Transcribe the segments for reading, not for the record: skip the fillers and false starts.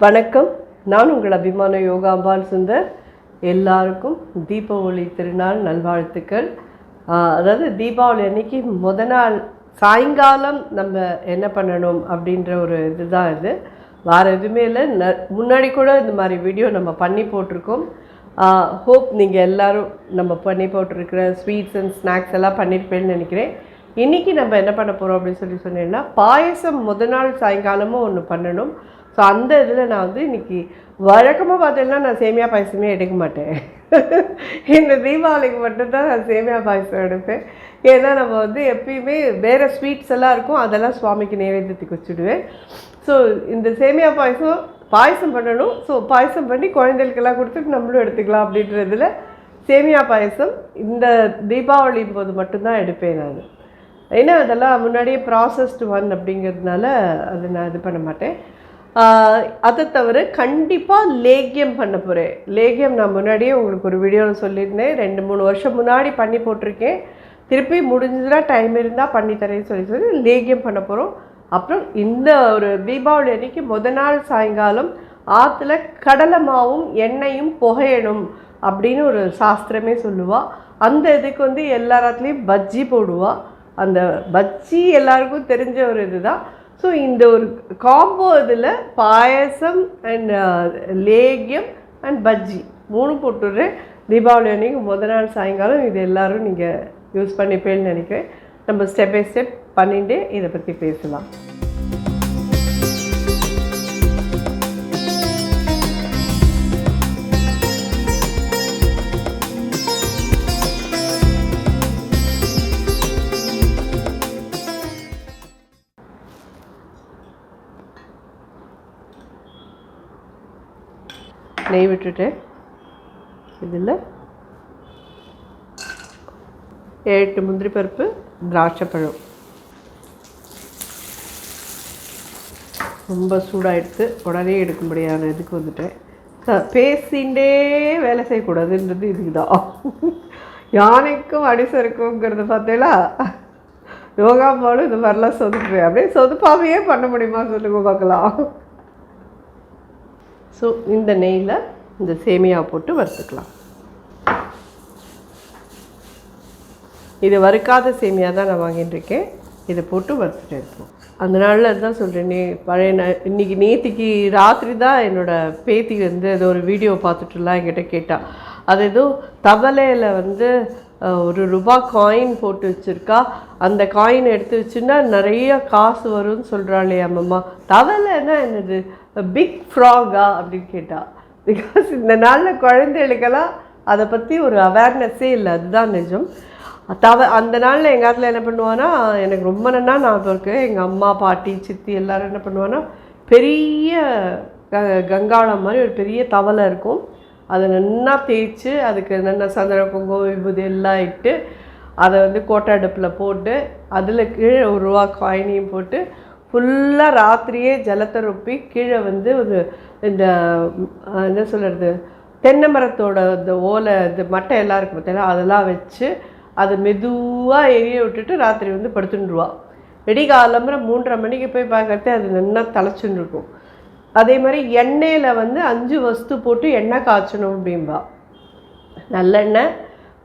வணக்கம். நான் உங்கள் அபிமான யோகா அம்பாள் சுந்தர். எல்லாருக்கும் தீபாவளி திருநாள் நல்வாழ்த்துக்கள். அதாவது தீபாவளி அன்னைக்கு நாள் சாயங்காலம் நம்ம என்ன பண்ணணும் அப்படின்ற ஒரு இதுதான் இது. வேறு எதுவுமே இல்லை. முன்னாடி கூட இந்த மாதிரி வீடியோ நம்ம பண்ணி போட்டிருக்கோம். ஹோப் நீங்கள் எல்லோரும் நம்ம பண்ணி போட்டிருக்கிற ஸ்வீட்ஸ் அண்ட் ஸ்நாக்ஸ் எல்லாம் பண்ணியிருப்பேன்னு நினைக்கிறேன். இன்றைக்கி நம்ம என்ன பண்ண போகிறோம் அப்படின்னு சொன்னீங்கன்னா, பாயசம் நாள் சாயங்காலமும் ஒன்று பண்ணணும். ஸோ அந்த இதில் நான் வந்து இன்றைக்கி வழக்கமாக பார்த்தீங்கன்னா நான் சேமியா பாயசமே எடுக்க மாட்டேன். இந்த தீபாவளிக்கு மட்டும்தான் நான் சேமியா பாயசம் எடுப்பேன். ஏன்னா நம்ம வந்து எப்பயுமே வேறு ஸ்வீட்ஸ் எல்லாம் இருக்கும், அதெல்லாம் சுவாமிக்கு நைவேத்தியத்துக்கு வச்சுடுவேன். ஸோ இந்த சேமியா பாயசம் பண்ணணும். ஸோ பாயசம் பண்ணி குழந்தைகளுக்கெல்லாம் கொடுத்துட்டு நம்மளும் எடுத்துக்கலாம் அப்படின்றதில் சேமியா பாயசம் இந்த தீபாவளி போது மட்டும்தான் எடுப்பேன் நான். ஏன்னா அதெல்லாம் முன்னாடியே ப்ராசஸ்டு ஒன் அப்படிங்கிறதுனால அது நான் இது பண்ண மாட்டேன். அதை தவிர கண்டிப்பாக லேகியம் பண்ண போகிறேன். லேகியம் நான் முன்னாடியே உங்களுக்கு ஒரு வீடியோவில் சொல்லியிருந்தேன். 2-3 வருஷம் முன்னாடி பண்ணி போட்டிருக்கேன். திருப்பி முடிஞ்சதுன்னா டைம் இருந்தால் பண்ணித்தரேன்னு சொல்லி லேகியம் பண்ண போகிறோம். அப்புறம் இந்த ஒரு தீபாவளி அன்றைக்கி நாள் சாயங்காலம் ஆற்றுல கடலை மாவும் எண்ணெயும் புகையணும் அப்படின்னு ஒரு சாஸ்திரமே சொல்லுவாள். அந்த இதுக்கு வந்து எல்லாத்துலேயும் பஜ்ஜி போடுவாள். அந்த பஜ்ஜி எல்லாருக்கும் தெரிஞ்ச ஒரு இதுதான். ஸோ இந்த ஒரு காம்போ இதில் பாயசம் அண்ட் லேகியம் அண்ட் பஜ்ஜி 3 போட்டுடுறேன். தீபாவளி அன்றைக்கி நாள் சாயங்காலம் இது எல்லோரும் நீங்கள் யூஸ் பண்ணிப்பேன்னு நினைக்கிறேன். நம்ம ஸ்டெப் பை ஸ்டெப் பண்ணிட்டு இதை பற்றி பேசலாம். நெய் விட்டுட்டேன். இதில் 8 முந்திரி பருப்பு, திராட்சை பழம். ரொம்ப சூடாகிடுத்து, உடனே எடுக்க முடியாத இதுக்கு வந்துட்டேன். பேசிகிட்டே வேலை செய்யக்கூடாதுன்றது இதுக்கு தான். யானைக்கும் அடிசருக்குங்கிறது பார்த்தீங்களா? யோகா போலும் இந்த மாதிரிலாம் சொதுப்பேன். அப்படியே சொதுப்பாமையே பண்ண முடியுமா சொல்லுங்க பார்க்கலாம். ஸோ இந்த நெய்யில் இந்த சேமியா போட்டு வறுத்துக்கலாம். இது வறுக்காத சேமியா தான் நான் வாங்கிட்டுருக்கேன். இதை போட்டு வறுத்துட்டு எடுப்போம். அந்த நாளில் அதுதான் சொல்கிறேன். இன்றைக்கி நேற்றுக்கு ராத்திரி தான் என்னோடய பேத்தி வந்து ஏதோ ஒரு வீடியோ பார்த்துட்டுலாம் என்கிட்ட கேட்டாள். அது ஏதோ தவளையில் வந்து ₹1 காயின் போட்டு வச்சுருக்கா. அந்த காயின் எடுத்து வச்சுன்னா நிறைய காசு வரும்னு சொல்கிறாளே அம்மம்மா. தவளைன்னா என்னது, பிக் ஃப்ராகா அப்படின்னு கேட்டால். பிகாஸ் இந்த நாளில் குழந்தைகளுக்கெல்லாம் அதை பற்றி ஒரு அவேர்னஸ்ஸே இல்லை. அதுதான் நிஜம். அந்த நாளில் எங்கள் காலத்தில் என்ன பண்ணுவான்னா, எனக்கு ரொம்ப நன்னா ஞாபகம் இருக்குது. எங்கள் அம்மா, பாட்டி, சித்தி எல்லோரும் என்ன பண்ணுவான்னா, பெரிய கங்காளம் மாதிரி ஒரு பெரிய தவளை இருக்கும். அதை நல்லா தேய்ச்சி அதுக்கு நல்லா சந்தன குங்குமம் விபூதி எல்லாம் இட்டு அதை வந்து கோட்டை அடுப்பில் போட்டு அதில் கீழே ₹1 காயினையும் போட்டு ஃபுல்லாக ராத்திரியே ஜலத்தை ரொப்பி கீழே வந்து ஒரு இந்த என்ன சொல்கிறது, தென்னை மரத்தோட இந்த ஓலை இந்த மட்டை எல்லாம் இருக்குது பார்த்தீங்கன்னா, அதெல்லாம் வச்சு அதை மெதுவாக எரிய விட்டுட்டு ராத்திரி வந்து படுத்துட்டுருவா. வெடிகாலம்புற 3:30 மணிக்கு போய் பார்க்கறதே அது நல்லா தலைச்சுன்னு இருக்கும். அதே மாதிரி எண்ணெயில் வந்து 5 வஸ்து போட்டு எண்ணெய் காய்ச்சணும் அப்படின்பா. நல்லெண்ணெய்,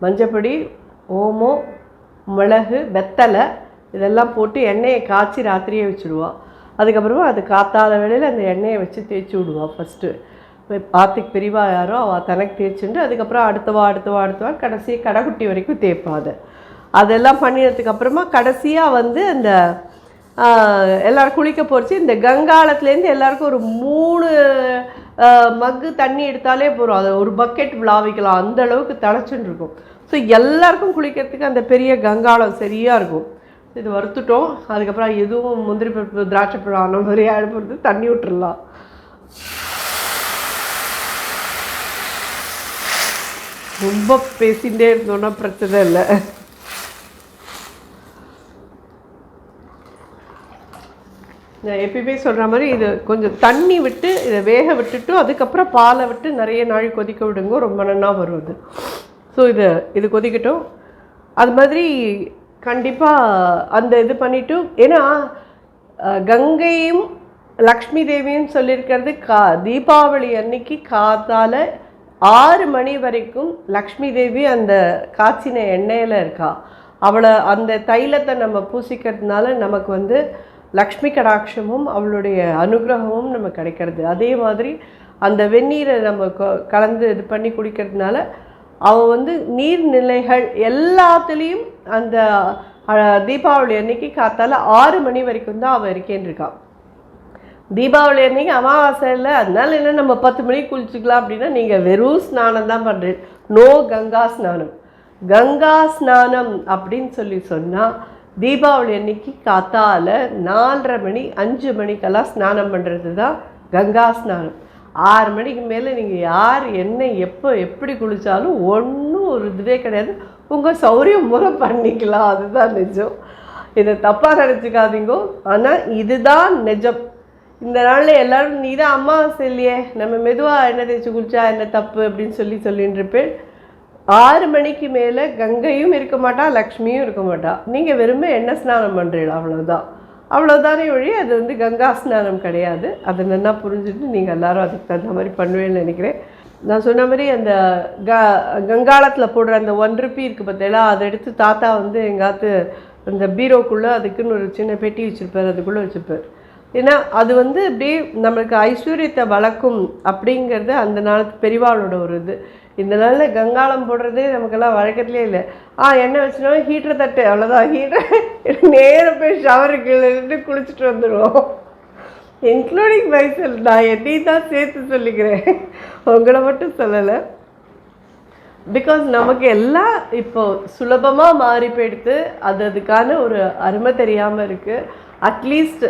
மஞ்சப்பொடி, ஓமம், மிளகு, வெத்தலை இதெல்லாம் போட்டு எண்ணெயை காய்ச்சி ராத்திரியே வச்சுடுவா. அதுக்கப்புறமா அது காத்தாத வேளையில் அந்த எண்ணெயை வச்சு தேய்ச்சி விடுவா. ஃபஸ்ட்டு ஆற்றுக்கு பெரியவா யாரோ அவள் தனக்கு தேய்ச்சிட்டு அதுக்கப்புறம் அடுத்தவா கடைசி கடைக்குட்டி வரைக்கும் தேய்ப்பாது. அதெல்லாம் பண்ணினதுக்கப்புறமா கடைசியாக வந்து அந்த எல்லோரும் குளிக்க போச்சு. இந்த கங்காளத்துலேருந்து எல்லாருக்கும் ஒரு 3 மக்கு தண்ணி எடுத்தாலே போகிறோம். அதை ஒரு பக்கெட் விளாவிக்கலாம், அந்த அளவுக்கு தலைச்சுன்னு இருக்கும். ஸோ எல்லாருக்கும் குளிக்கிறதுக்கு அந்த பெரிய கங்காளம் சரியாக இருக்கும். இது வறுத்துட்டோம். அதுக்கப்புறம் எதுவும் முந்திரி பருப்பு, திராட்சை பழம் ஆன மாதிரி அடுப்பு தண்ணி விட்டுடலாம். ரொம்ப பேசிகிட்டே இருந்தோன்னா பிரச்சனை இல்லை. நான் எப்பயுமே சொல்கிற மாதிரி இது கொஞ்சம் தண்ணி விட்டு இதை வேக விட்டுட்டு அதுக்கப்புறம் பாலை விட்டு நிறைய நாள் கொதிக்க விடுங்க, ரொம்ப நல்லா வருது. ஸோ இது கொதிக்கட்டும். அது மாதிரி கண்டிப்பாக அந்த இது பண்ணிவிட்டு, ஏன்னா கங்கையும் லக்ஷ்மி தேவின்னு சொல்லியிருக்கிறது தீபாவளி அன்னைக்கு காத்தால 6 மணி வரைக்கும் லக்ஷ்மி தேவி அந்த காய்ச்சின எண்ணெயில் இருக்கா. அவளை அந்த தைலத்தை நம்ம பூசிக்கிறதுனால நமக்கு வந்து லக்ஷ்மி கடாட்சமும் அவளுடைய அனுகிரகமும் நமக்கு கிடைக்கிறது. அதே மாதிரி அந்த வெந்நீரை நம்ம கலந்து இது பண்ணி குடிக்கிறதுனால அவள் வந்து நீர்நிலைகள் எல்லாத்துலேயும் அந்த தீபாவளி அன்னைக்கு காத்தால 6 மணி வரைக்கும் தான் அவள் இருக்கேன்னு இருக்காள். தீபாவளி அன்றைக்கி அமாவாசை இல்லை, அதனால என்ன நம்ம 10 மணிக்கு குளிச்சுக்கலாம் அப்படின்னா நீங்கள் வெறும் ஸ்நானம் தான் பண்ணுறீங்க. நோ கங்கா ஸ்நானம். கங்கா ஸ்நானம் அப்படின்னு சொல்லி சொன்னால் தீபாவளி அன்னைக்கு காத்தால 4:30 மணி 5 மணிக்கெல்லாம் ஸ்நானம் பண்ணுறது தான் கங்கா ஸ்நானம். 6 மணிக்கு மேலே நீங்கள் யார் என்ன எப்போ எப்படி குளித்தாலும் ஒன்றும் ஒரு இதுவே கிடையாது. உங்கள் சௌரியம் முறை பண்ணிக்கலாம். அதுதான் நிஜம். இதை தப்பாக நினச்சிக்காதீங்கோ. ஆனால் இதுதான் நிஜம். இந்த நாளில் எல்லோரும் நீ தான் அமாவாசை இல்லையே, நம்ம மெதுவாக எண்ணெய் தேய்ச்சி குளிச்சா என்ன தப்பு அப்படின்னு சொல்லிட்டு இருப்பேன். 6 மணிக்கு மேலே கங்கையும் இருக்க மாட்டா, லக்ஷ்மியும் இருக்க மாட்டா. நீங்கள் வெறுமே எண்ணெய் ஸ்நானம் பண்ணுறீங்களா, அவ்வளோதானே ஒழி. அது வந்து கங்கா ஸ்நானம் கிடையாது. அதை நல்லா புரிஞ்சுட்டு நீங்கள் எல்லோரும் அதுக்கு தகுந்த மாதிரி பண்ணுவேன்னு நினைக்கிறேன். நான் சொன்ன மாதிரி அந்த கங்காளத்தில் போடுற அந்த 1 ரூபி இருக்குது பார்த்தீங்களா, அதை எடுத்து தாத்தா வந்து எங்காத்து அந்த பீரோக்குள்ளே அதுக்குன்னு ஒரு சின்ன பெட்டி வச்சுருப்பார், அதுக்குள்ளே வச்சுருப்பார். ஏன்னா அது வந்து அப்படியே நம்மளுக்கு ஐஸ்வர்யத்தை வளர்க்கும் அப்படிங்கிறது அந்த நாளுக்கு பெரியவாளோட ஒரு இது. இந்த நாளில் கங்காளம் போடுறதே நமக்கெல்லாம் வழக்கத்துலேயே இல்லை. எண்ணெய் வச்சுனா ஹீட்டரை தட்டு, அவ்வளோதான். ஹீட்டர் நேராக போய் ஷவருக்கு இருந்து குளிச்சுட்டு வந்துடுவோம். Including myself. நான் என்னையும் தான் சேர்த்து சொல்லிக்கிறேன், உங்களை மட்டும் சொல்லலை. பிகாஸ் நமக்கு எல்லாம் இப்போது சுலபமாக மாறி போயிடுத்து. அதுக்கான ஒரு அருமை தெரியாமல் இருக்குது. அட்லீஸ்ட்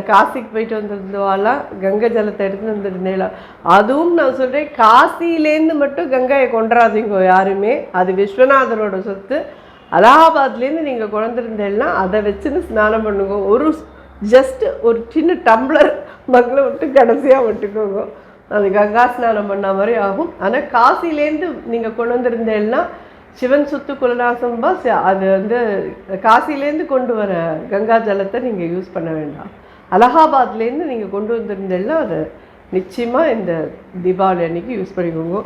காசிக்கு போயிட்டு வந்திருந்தவாலாம் கங்கை ஜலத்தை எடுத்துன்னு வந்துருந்தேலாம். அதுவும் நான் சொல்கிறேன், காசிலேருந்து மட்டும் கங்கையை கொண்டுறாதீங்க யாருமே. அது விஸ்வநாதரோட சொத்து. அலகாபாத்லேருந்து நீங்கள் கொண்டிருந்தேன்னா அதை வச்சுன்னு ஸ்நானம் பண்ணுங்க. ஜஸ்ட் ஒரு சின்ன டம்ளர் மக்களை விட்டு கடைசியாக விட்டுக்கோங்க. அது கங்கா ஸ்நானம் பண்ண மாதிரி ஆகும். ஆனால் காசிலேருந்து நீங்கள் கொண்டு வந்திருந்தேன்னா சிவன் சுத்து குலநாசம்பா அது வந்து காசிலேருந்து கொண்டு வர கங்கா ஜலத்தை நீங்கள் யூஸ் பண்ண வேண்டாம். அலகாபாத்லேருந்து நீங்கள் கொண்டு வந்திருந்தேன்னா அதை நிச்சயமாக இந்த தீபாவளி அன்றைக்கி யூஸ் பண்ணிக்கோங்க.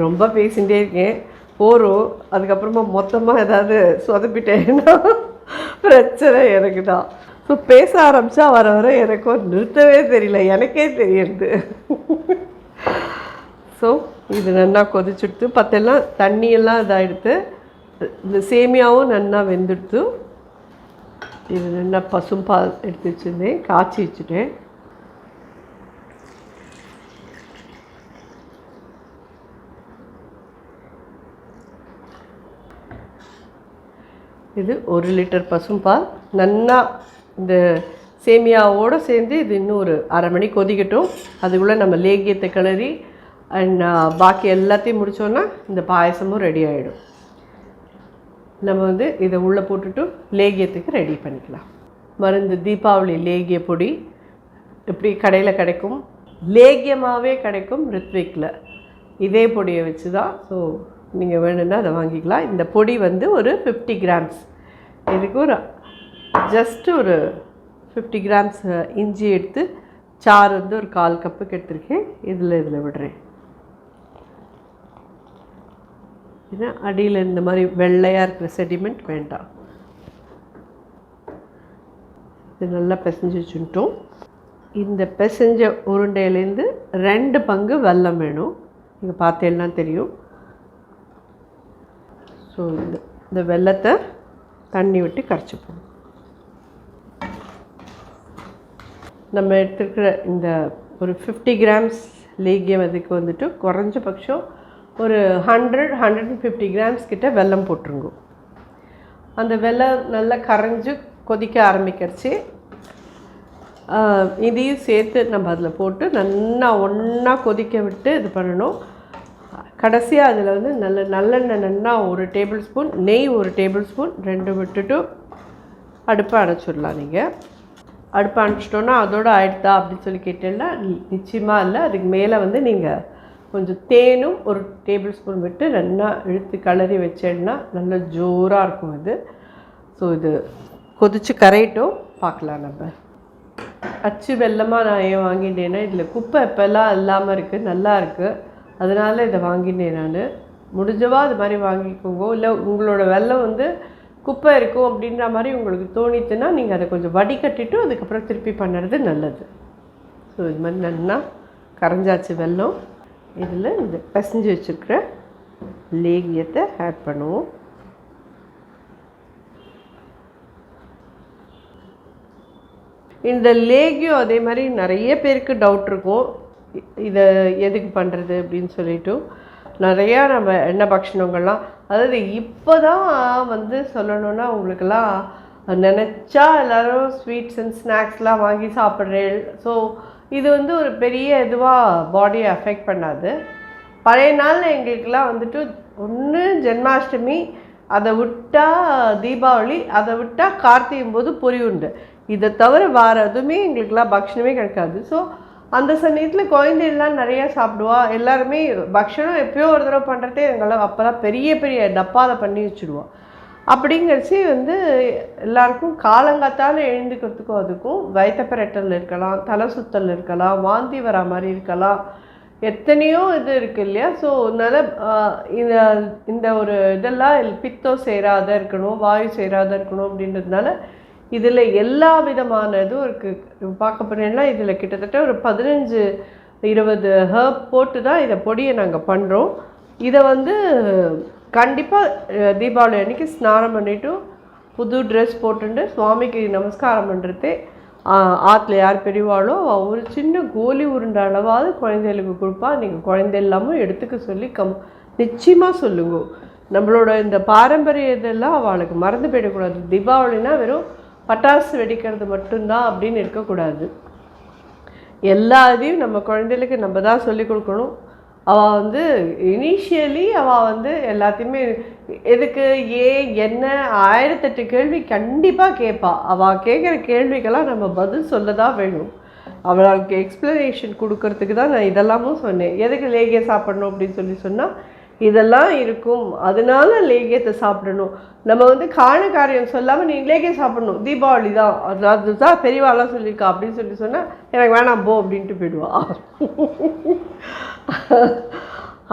ரொம்ப பேசிகிட்டே இருக்கேன், போகிறோம். அதுக்கப்புறமா மொத்தமாக ஏதாவது சொதப்பிட்டேன்னா பிரச்சனை எனக்கு தான். ஸோ பேச ஆரம்பித்தா வர வர எனக்கும் நிறுத்தவே தெரியல, எனக்கே தெரியுது. ஸோ இது நல்லா கொதிச்சுடுத்து, பத்தெல்லாம் தண்ணியெல்லாம் இதாகிடுத்து. இந்த சேமியாவும் நல்லா வெந்துடுத்து. இது நல்லா பசும்பால் எடுத்து வச்சுருந்தேன், காய்ச்சி வச்சுட்டேன். இது 1 லிட்டர் பசும்பால். நல்லா இந்த சேமியாவோடு சேர்ந்து இது இன்னும் ஒரு 1/2 மணி கொதிக்கட்டும். அதுக்குள்ளே நம்ம லேகியத்தை கிளறி அண்ட் பாக்கி எல்லாத்தையும் முடித்தோன்னா இந்த பாயசமும் ரெடி ஆகிடும். நம்ம வந்து இதை உள்ளே போட்டுட்டு லேகியத்துக்கு ரெடி பண்ணிக்கலாம். மருந்து தீபாவளி லேகிய பொடி இப்படி கடையில் கிடைக்கும், லேகியமாகவே கிடைக்கும் ரித்விக்கில். இதே பொடியை வச்சு தான். ஸோ நீங்கள் வேணும்னா அதை வாங்கிக்கலாம். இந்த பொடி வந்து ஒரு 50 கிராம்ஸ். இதுக்கு ஒரு ஜஸ்ட்டு ஒரு 50 கிராம்ஸ் இஞ்சி எடுத்து சாறு வந்து ஒரு 1/4 கப்புக்கு எடுத்துருக்கேன். இதில் விடுறேன். ஏன்னா அடியில் இந்த மாதிரி வெள்ளையாக இருக்கிற செடிமெண்ட் வேண்டாம். இது நல்லா பிசைஞ்சு வச்சுட்டோம். இந்த பிசைஞ்ச உருண்டையிலேருந்து 2 பங்கு வெல்லம் வேணும். நீங்கள் பார்த்தேன்னா தெரியும். ஸோ இந்த வெல்லத்தை தண்ணி விட்டு கரைச்சிப்போம். நம்ம எடுத்துருக்கிற இந்த ஒரு 50 கிராம்ஸ் லேகியம் அதுக்கு வந்துட்டு குறைஞ்சபட்சம் ஒரு 100-150 கிராம்ஸ் கிட்ட வெல்லம் போட்டுருங்க. அந்த வெல்லம் நல்லா கரைஞ்சி கொதிக்க ஆரம்பிக்கிறச்சு இதையும் சேர்த்து நம்ம அதில் போட்டு நல்லா ஒன்றா கொதிக்க விட்டு இது பண்ணணும். கடைசியாக அதில் வந்து நல்லெண்ணெய் நல்லா 1 டேபிள் ஸ்பூன், நெய் 1 டேபிள் ஸ்பூன் 2 விட்டுட்டு அடுப்பை அணைச்சிடலாம். நீங்கள் அடுப்பை அணைச்சிட்டோன்னா அதோடு ஆயிடுதா அப்படின்னு சொல்லி கேட்டேன்னா நிச்சயமாக இல்லை. அதுக்கு மேலே வந்து நீங்கள் கொஞ்சம் தேனும் 1 டேபிள் ஸ்பூன் விட்டு நல்லா இழுத்து கிளறி வச்சேன்னா நல்லா ஜோராக இருக்கும் இது. ஸோ இது கொதித்து கரையிட்டும், பார்க்கலாம் நம்ம. அச்சு வெல்லமாக நான் ஏன் வாங்கிட்டேன்னா இதில் குப்பை எப்போல்லாம் இல்லாமல் இருக்குது, நல்லா இருக்குது, அதனால் இதை வாங்கினேன் நான். முடிஞ்சவா அது மாதிரி வாங்கிக்கோங்க. இல்லை உங்களோட வெல்லம் வந்து குப்பை இருக்கும் அப்படின்ற மாதிரி உங்களுக்கு தோணிச்சுன்னா நீங்கள் அதை கொஞ்சம் வடிகட்டிட்டு அதுக்கப்புறம் திருப்பி பண்ணுறது நல்லது. ஸோ இது மாதிரி நல்லா கரைஞ்சாச்சு வெல்லம். இதில் இந்த பிசைஞ்சு வச்சுருக்கிற லேகியத்தை ஆட் பண்ணுவோம். இந்த லேகியம் அதே மாதிரி நிறைய பேருக்கு டவுட் இருக்கும், இதை எதுக்கு பண்ணுறது அப்படின்னு சொல்லிட்டு. நிறையா நம்ம எண்ணெய் பக்ஷணங்கள்லாம், அதாவது இப்போ தான் வந்து சொல்லணுன்னா உங்களுக்கெல்லாம் நினச்சா எல்லோரும் ஸ்வீட்ஸ் அண்ட் ஸ்நாக்ஸ்லாம் வாங்கி சாப்பிட்றேன். ஸோ இது வந்து ஒரு பெரிய இதுவாக பாடியை அஃபெக்ட் பண்ணாது. பழைய நாளில் எங்களுக்கெல்லாம் வந்துட்டு ஒன்று ஜென்மாஷ்டமி, அதை விட்டால் தீபாவளி, அதை விட்டால் கார்த்திகை போது பொரி உண்டு. இதை தவிர வேறு எதுவுமே எங்களுக்கெல்லாம் பக்ஷணமே கிடைக்காது. ஸோ அந்த சமயத்தில் குழந்தைகள்லாம் நிறையா சாப்பிடுவா. எல்லாருமே பக்ஷணம் எப்போயோ ஒரு தடவை பண்ணுறதே எங்களால் அப்போல்லாம் பெரிய பெரிய டப்பாவில் பண்ணி வச்சுடுவோம். அப்படிங்கிறச்சி வந்து எல்லாருக்கும் காலங்காத்தால் எழுந்துக்கிறதுக்கும் அதுக்கும் வயிற்றப்பரட்டல் இருக்கலாம், தலை சுத்தல் இருக்கலாம், வாந்தி வரா மாதிரி இருக்கலாம், எத்தனையோ இது இருக்குது இல்லையா. ஸோ அதனால் இந்த ஒரு இதெல்லாம் பித்தம் சேராத இருக்கணும், வாயு சேராத இருக்கணும் அப்படின்றதுனால இதில் எல்லா விதமான இதுவும் இருக்குது. பார்க்க போனீங்கன்னா இதில் கிட்டத்தட்ட ஒரு 15-20 ஹர்ப் போட்டு தான் இதை பொடியை நாங்கள் பண்ணுறோம். இதை வந்து கண்டிப்பாக தீபாவளி அன்றைக்கி ஸ்நானம் பண்ணிவிட்டு புது ட்ரெஸ் போட்டுட்டு சுவாமிக்கு நமஸ்காரம் பண்ணுறதே, ஆற்றுல யார் பெரியவாளோ ஒரு சின்ன கோலி உருண்டை அளவாவது குழந்தைகளுக்கு கொடுப்பா. நீங்கள் குழந்தை இல்லாமல் எடுத்துக்க சொல்லி நிச்சயமாக சொல்லுங்க. நம்மளோட இந்த பாரம்பரிய இதெல்லாம் அவளுக்கு மறந்து போயிடக்கூடாது. தீபாவளினா வெறும் பட்டாசு வெடிக்கிறது மட்டும்தான் அப்படின்னு இருக்கக்கூடாது. எல்லா இதையும் நம்ம குழந்தைகளுக்கு நம்ம தான் சொல்லிக் கொடுக்கணும். அவள் வந்து இனிஷியலி அவள் வந்து எல்லாத்தையுமே எதுக்கு என்ன 1008 கேள்வி கண்டிப்பாக கேட்பாள். அவள் கேட்குற கேள்விக்கெல்லாம் நம்ம பதில் சொல்ல தான் வேணும். அவளுக்கு எக்ஸ்ப்ளனேஷன் கொடுக்கறதுக்கு தான் நான் இதெல்லாமும் சொன்னேன். எதுக்கு லேகியம் சாப்பிடணும் அப்படின்னு சொன்னால் இதெல்லாம் இருக்கும், அதனால லேகியத்தை சாப்பிடணும். நம்ம வந்து காரியம் சொல்லாமல் நீங்கள் லேகியம் சாப்பிடணும், தீபாவளி தான், அதுதான் பெரியவாலாம் சொல்லியிருக்கா அப்படின்னு சொன்னால் எனக்கு வேணாம் போ அப்படின்ட்டு போயிடுவா.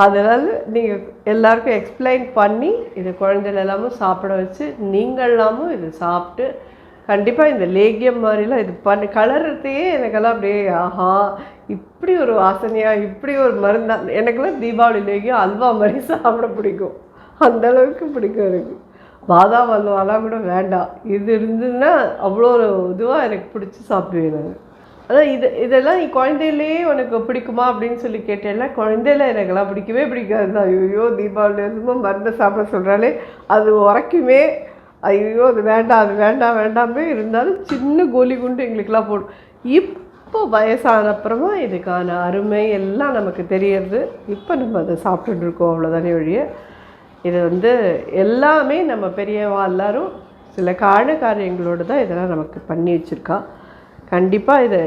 அதனால் நீங்கள் எல்லாருக்கும் எக்ஸ்பிளைன் பண்ணி இதை குழந்தைகள் எல்லாமும் சாப்பிட வச்சு நீங்களாமும் இதை சாப்பிட்டு கண்டிப்பாக இந்த லேகியம் மாதிரிலாம் இது பண்ணி கலர்றதையே எனக்கெல்லாம் அப்படியே ஆஹா இப்படி ஒரு வாசனையாக இப்படி ஒரு மருந்தா. எனக்கெல்லாம் தீபாவளி லேகியம் அல்வா மாதிரி சாப்பிட பிடிக்கும், அந்தளவுக்கு பிடிக்கும் எனக்கு. பாதாம் அல்வாலாம் கூட வேண்டாம், இது இருந்ததுன்னா அவ்வளோ ஒரு இதுவாக எனக்கு பிடிச்சி சாப்பிடுவேன் நான். அதான் இதெல்லாம் நீ குழந்தையிலேயே உனக்கு பிடிக்குமா அப்படின்னு சொல்லி கேட்டேன்னா குழந்தையில எனக்கெல்லாம் பிடிக்கவே பிடிக்காது தான். ஐயோ தீபாவளி சும்மா மருந்தை சாப்பிட சொல்கிறாலே அது உரைக்குமே, ஐயோ அது வேண்டாம் அது வேண்டாம் வேண்டாமே. இருந்தாலும் சின்ன கோலி குண்டு எங்களுக்கெல்லாம் போடும். இப்போ வயசான அப்புறமா இதுக்கான அருமை எல்லாம் நமக்கு தெரியறது. இப்போ நம்ம அதை சாப்பிட்டுருக்கோம், அவ்வளோதானே ஒழிய இது வந்து எல்லாமே நம்ம பெரியவா எல்லாரும் சில காரியங்களோடு தான் இதெல்லாம் நமக்கு பண்ணி வச்சுருக்கா. கண்டிப்பாக இதை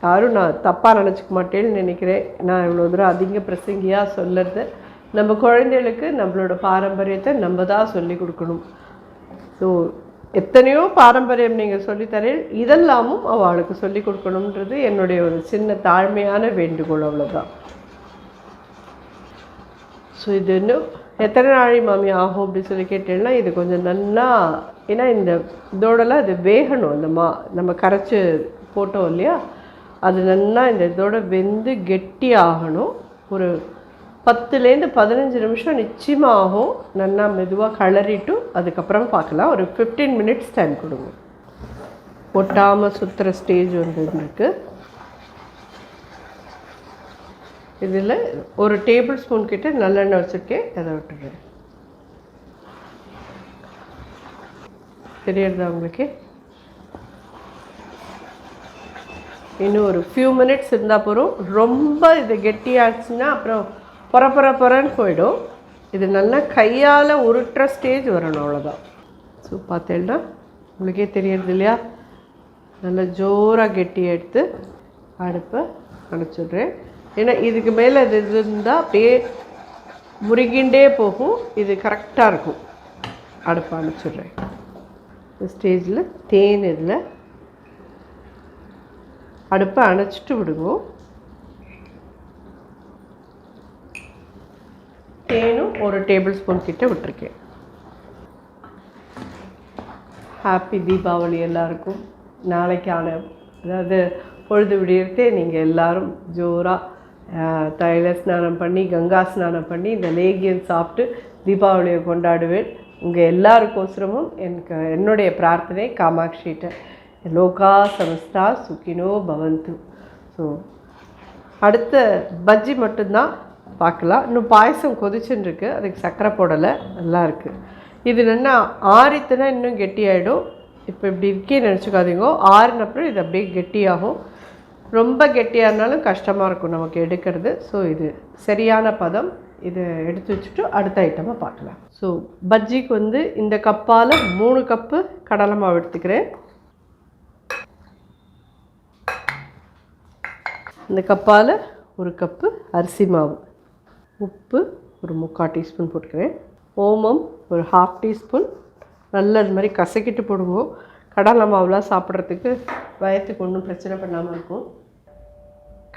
யாரும் நான் தப்பாக நினச்சிக்க மாட்டேன்னு நினைக்கிறேன். நான் இவ்வளோ தூரம் அதிக பிரசங்கியாக சொல்லுறது, நம்ம குழந்தைகளுக்கு நம்மளோட பாரம்பரியத்தை நம்ம தான் சொல்லி கொடுக்கணும். ஸோ எத்தனையோ பாரம்பரியம் நீங்கள் சொல்லித்தரேன், இதெல்லாமும் அவளுக்கு சொல்லி கொடுக்கணுன்றது என்னுடைய ஒரு சின்ன தாழ்மையான வேண்டுகோள், அவ்வளோதான். ஸோ இது இன்னும் எத்தனை நாளை மாமி ஆகும் அப்படின்னு சொல்லி கேட்டேன்னா இது கொஞ்சம் நல்லா, ஏன்னா இந்த இதோடலாம் இது வேகணும். நம்ம கரைச்சி போட்டோம் இல்லையா, அது நல்லா இந்த இதோட வெந்து கெட்டி ஆகணும். ஒரு 10-15 நிமிஷம் நிச்சயமாக ஆகும். நல்லா மெதுவாக கிளறிட்டு அதுக்கப்புறம் பார்க்கலாம். ஒரு 15 மினிட்ஸ் டைம் கொடுங்க. ஒட்டாமல் சுற்றுற ஸ்டேஜ் வந்துருக்கு. இதில் ஒரு டேபிள் ஸ்பூன் கிட்ட நல்லெண்ணெய் வச்சுருக்கேன், அதை விட்டுடுறேன். தெரியுறதா உங்களுக்கு? இன்னும் ஒரு ஃபியூ மினிட்ஸ் இருந்தால் போகிறோம். ரொம்ப இது கெட்டியாச்சுன்னா அப்புறம் பொறன்னு போயிடும். இது நல்லா கையால் உருட்டுற ஸ்டேஜ் வரணும், அவ்வளோதான். ஸோ பார்த்தேன்னா உங்களுக்கே தெரியறது இல்லையா, நல்லா ஜோராக கெட்டியாக எடுத்து அடுப்பை அணைச்சிடுறேன். ஏன்னா இதுக்கு மேலே இது இருந்தால் அப்படியே முருகிண்டே போகும். இது கரெக்டாக இருக்கும். அடுப்பை அணைச்சிடுறேன். இந்த ஸ்டேஜில் தேன் இதில் அடுப்பை அணைச்சிட்டு விடுங்க. தேனும் 1 டேபிள் ஸ்பூன் கிட்ட விட்டுருக்கேன். ஹாப்பி தீபாவளி எல்லாருக்கும். நாளைக்கான அதாவது பொழுது விடியறதே நீங்கள் எல்லோரும் ஜோராக தைல ஸ்நானம் பண்ணி கங்கா ஸ்நானம் பண்ணி இந்த லேகியம் சாப்பிட்டு தீபாவளியை கொண்டாடுவேன். உங்கள் எல்லாருக்கோசரமும் என்னுடைய பிரார்த்தனை காமாட்சிகிட்ட லோகா சமஸ்தா சுகினோ பவந்து. ஸோ அடுத்த பஜ்ஜி மட்டும்தான் பார்க்கலாம். இன்னும் பாயசம் கொதிச்சுன்னு இருக்குது, அதுக்கு சர்க்கரை போடலை, நல்லா இருக்குது. இது என்னென்னா ஆறித்துனா இன்னும் கெட்டியாகிடும். இப்போ இப்படி இருக்கேன்னு நினச்சிக்காதீங்க. ஆறினப்புறம் இது அப்படியே கெட்டியாகும். ரொம்ப கெட்டியாக இருந்தாலும் கஷ்டமாக இருக்கும் நமக்கு எடுக்கிறது. ஸோ இது சரியான பதம். இதை எடுத்து வச்சுட்டு அடுத்த ஐட்டமாக பார்க்கலாம். ஸோ பஜ்ஜிக்கு வந்து இந்த கப்பால் 3 கப்பு கடலை மாவு எடுத்துக்கிறேன். இந்த கப்பால் 1 கப்பு அரிசி மாவு, உப்பு ஒரு 3/4 டீஸ்பூன் போட்டுக்கிறேன், ஓமம் ஒரு 1/2 டீஸ்பூன். நல்லா இது மாதிரி கசக்கிட்டு போடுங்க. கடலை மாவுலாம் சாப்பிட்றதுக்கு வயத்துக்கு ஒன்றும் பிரச்சனை பண்ணாமல் இருக்கும்.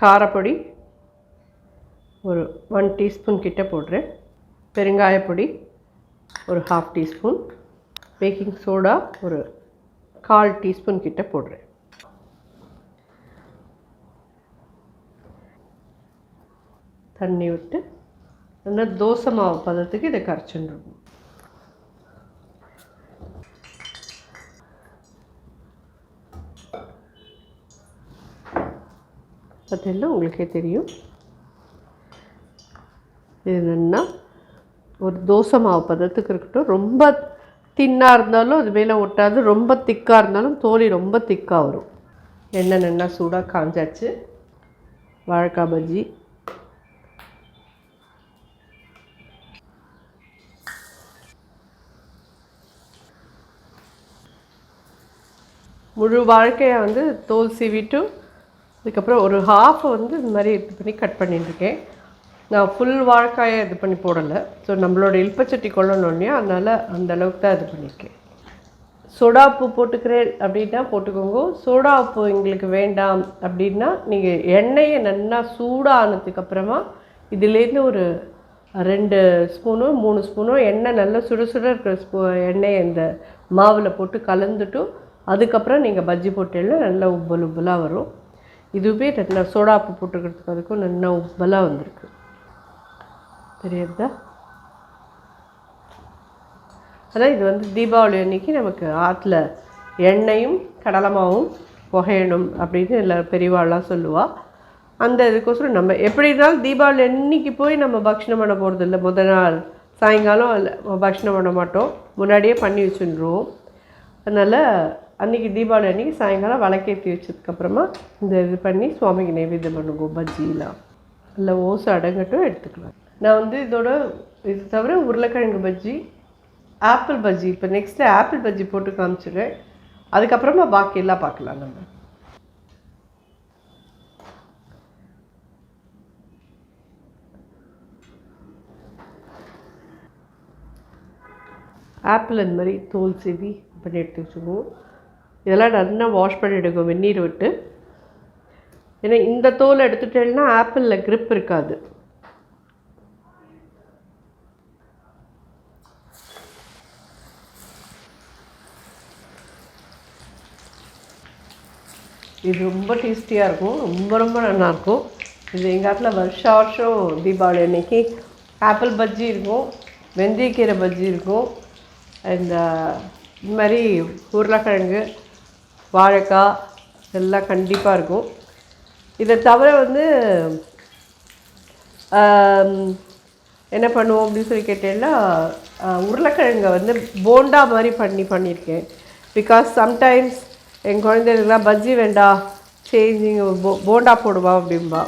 காரப்பொடி ஒரு 1 டீஸ்பூன் கிட்ட போடுறேன். பெருங்காயப்பொடி ஒரு 1/2 டீஸ்பூன். பேக்கிங் சோடா ஒரு 1/4 டீஸ்பூன் கிட்ட போடுறேன். தண்ணி விட்டு நல்லா தோசை மாவு பதத்துக்கு இதை கரைச்சிடணும். பார்த்தீங்கன்னா உங்களுக்கே தெரியும். இது என்னென்னா ஒரு தோசை மாவு பதத்துக்கு இருக்கட்டும். ரொம்ப தின்னாக இருந்தாலும் அது மேலே ஒட்டாது, ரொம்ப திக்காக இருந்தாலும் தோலி ரொம்ப திக்காக வரும். எண்ணெய் நல்லா சூடாக காஞ்சாச்சு. வாழைக்காய் பஜ்ஜி முழு வாழைக்காயை வந்து தோல் சீவிட்டு அதுக்கப்புறம் ஒரு 1/2 வந்து இது மாதிரி இது பண்ணி கட் பண்ணிட்டுருக்கேன். நான் ஃபுல் வாழைக்காயை இது பண்ணி போடலை. ஸோ நம்மளோட இல்பச்சட்டி கொள்ளணுன்னே அதனால் அந்தளவுக்கு தான் இது பண்ணியிருக்கேன். சோடா உப்பு போட்டுக்கிறேன் அப்படின்னா போட்டுக்கோங்க. சோடா உப்பு எங்களுக்கு வேண்டாம் அப்படின்னா நீங்கள் எண்ணெயை நல்லா சூடானதுக்கப்புறமா இதிலேருந்து ஒரு 2 ஸ்பூனோ 3 ஸ்பூனோ எண்ணெய் நல்லா சுட சுட இருக்கிற எண்ணெயை இந்த மாவில் போட்டு கலந்துட்டு அதுக்கப்புறம் நீங்கள் பஜ்ஜி போட்டீங்கன்னா நல்லா உப்பலாக வரும். இதுவே நல்லா சோடா உப்பு போட்டுக்கிறதுக்கு அதுக்கும் நல்லா உப்பலாக வந்திருக்கு. தெரியுதா? அதான் இது வந்து தீபாவளி அன்றைக்கி நமக்கு ஆற்றுல எண்ணெயும் கடலமாவும் புகையணும் அப்படின்னு எல்லா பெரியவாள்லாம் சொல்லுவாள். அந்த இதுக்கோசரம் நம்ம எப்படி இருந்தாலும் தீபாவளி அன்றைக்கி போய் நம்ம பக்ஷணம் பண்ண போகிறதில்ல. முதல் நாள் சாயங்காலம் பக்ஷணம் பண்ண மாட்டோம், முன்னாடியே பண்ணி வச்சுருவோம். அதனால் அன்றைக்கி தீபாவளி அன்றைக்கி சாயங்காலம் விளக்கேற்றி வச்சதுக்கப்புறமா இந்த இது பண்ணி சுவாமிக்கு நைவேத்தியம் பண்ணுவோம். பஜ்ஜிலாம் இல்லை ஓசை அடங்கட்டும் எடுத்துக்கலாம். நான் வந்து இதோட இது தவிர உருளைக்கிழங்கு பஜ்ஜி, ஆப்பிள் பஜ்ஜி, இப்போ நெக்ஸ்ட்டு ஆப்பிள் பஜ்ஜி போட்டு காமிச்சிடுறேன். அதுக்கப்புறமா பாக்கியெல்லாம் பார்க்கலாம். நம்ம ஆப்பிள் இந்த மாதிரி தோல் சீவி பண்ணி எடுத்து வச்சுக்குவோம். இதெல்லாம் நல்லா வாஷ் பண்ணி எடுக்கும் வெந்நீர் விட்டு. ஏன்னா இந்த தோலை எடுத்துட்டேன்னா ஆப்பிளில் க்ரிப் இருக்காது. இது ரொம்ப டேஸ்டியாக இருக்கும், ரொம்ப ரொம்ப நல்லாயிருக்கும். இது எங்கள் ஆட்டில் வருஷம் தீபாவளி அன்னைக்கு ஆப்பிள் பஜ்ஜி இருக்கும், வெந்தயக்கீரை பஜ்ஜி இருக்கும், இந்த மாதிரி உருளைக்கிழங்கு வாழைக்காய் இதெல்லாம் கண்டிப்பாக இருக்கும். இதை தவிர வந்து என்ன பண்ணுவோம் அப்படின்னு சொல்லி கேட்டேன்னா உருளைக்கிழங்கை வந்து போண்டா மாதிரி பண்ணியிருக்கேன். பிகாஸ் சம்டைம்ஸ் எங்கள் குழந்தைகளுக்குலாம் பஜ்ஜி வேண்டாம் சேஞ்சிங் போண்டா போடுவா அப்படின்பா.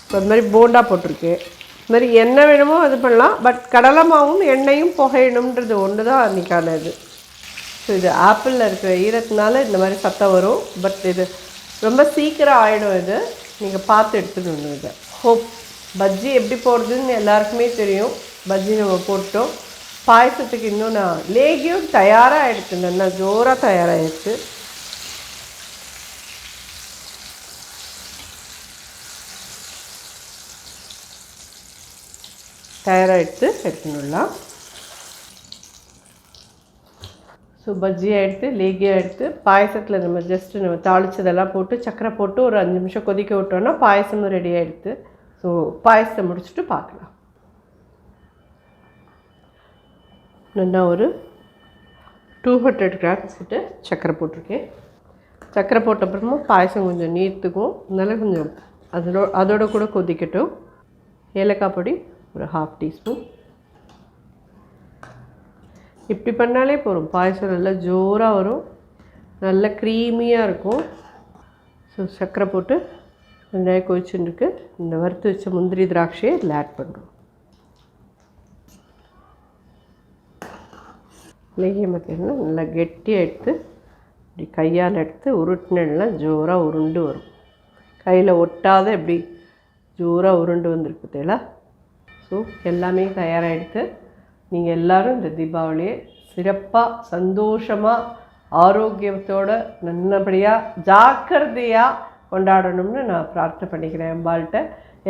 ஸோ அது மாதிரி போண்டா போட்டிருக்கேன். இது மாதிரி என்ன வேணுமோ அது பண்ணலாம். பட் கடலை மாவும் எண்ணெயும் புகையணுன்றது ஒன்று தான் அன்றைக்கான இது. ஸோ இது ஆப்பிளில் இருக்கிற ஈரத்தினால இந்த மாதிரி சத்தம் வரும். பட் இது ரொம்ப சீக்கிரம் ஆகிடும். இது நீங்கள் பார்த்து எடுத்துக்கணும். இதை ஹோப் பஜ்ஜி எப்படி போடுறதுன்னு எல்லாருக்குமே தெரியும். பஜ்ஜி நம்ம போட்டோம். பாயசத்துக்கு இன்னும் நான் லேகியம் தயாராக எடுத்துட்டேன், நல்லா ஜோராக தயாராகிடுச்சு. தயாராக எடுத்துடலாம். ஸோ பஜ்ஜியாக எடுத்து லேகியாக எடுத்து பாயசத்தில் நம்ம தாளித்ததெல்லாம் போட்டு சக்கரை போட்டு ஒரு 5 நிமிஷம் கொதிக்க விட்டோன்னா பாயசமும் ரெடி ஆகிடுது. ஸோ பாயசத்தை முடிச்சுட்டு பார்க்கலாம். நல்லா ஒரு 200 கிராம்ஸ் கிட்ட சக்கரை போட்டிருக்கேன். சக்கரை போட்ட அப்புறமா பாயசம் கொஞ்சம் நீர்த்துக்கும், அதனால் கொஞ்சம் அதோட கூட கொதிக்கட்டும். ஏலக்காய் பொடி ஒரு 1/2 டீஸ்பூன். இப்படி பண்ணாலே போதும், பாயசம் நல்லா ஜோராக வரும், நல்லா க்ரீமியாக இருக்கும். ஸோ சர்க்கரை போட்டு வெங்காயம் கொதிச்சுன்னு இருக்கு. இந்த வறுத்து வச்ச முந்திரி திராட்சையை இதில் ஆட் பண்ணுறோம். லேகியம் பார்த்திங்கன்னா நல்லா கெட்டியாக எடுத்து இப்படி கையால் எடுத்து உருட்டினா ஜோராக உருண்டு வரும். கையில் ஒட்டாத எப்படி ஜோராக உருண்டு வந்திருக்கு தேலா. ஸோ எல்லாமே தயாராக எடுத்து நீங்கள் எல்லோரும் இந்த தீபாவளியை சிறப்பாக சந்தோஷமாக ஆரோக்கியத்தோடு நல்லபடியாக ஜாக்கிரதையாக கொண்டாடணும்னு நான் பிரார்த்தனை பண்ணிக்கிறேன் அம்பாள்கிட்ட.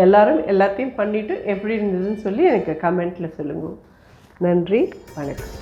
எல்லோரும் எல்லாத்தையும் பண்ணிவிட்டு எப்படி இருந்ததுன்னு சொல்லி எனக்கு கமெண்ட்டில் சொல்லுங்கள். நன்றி, வணக்கம்.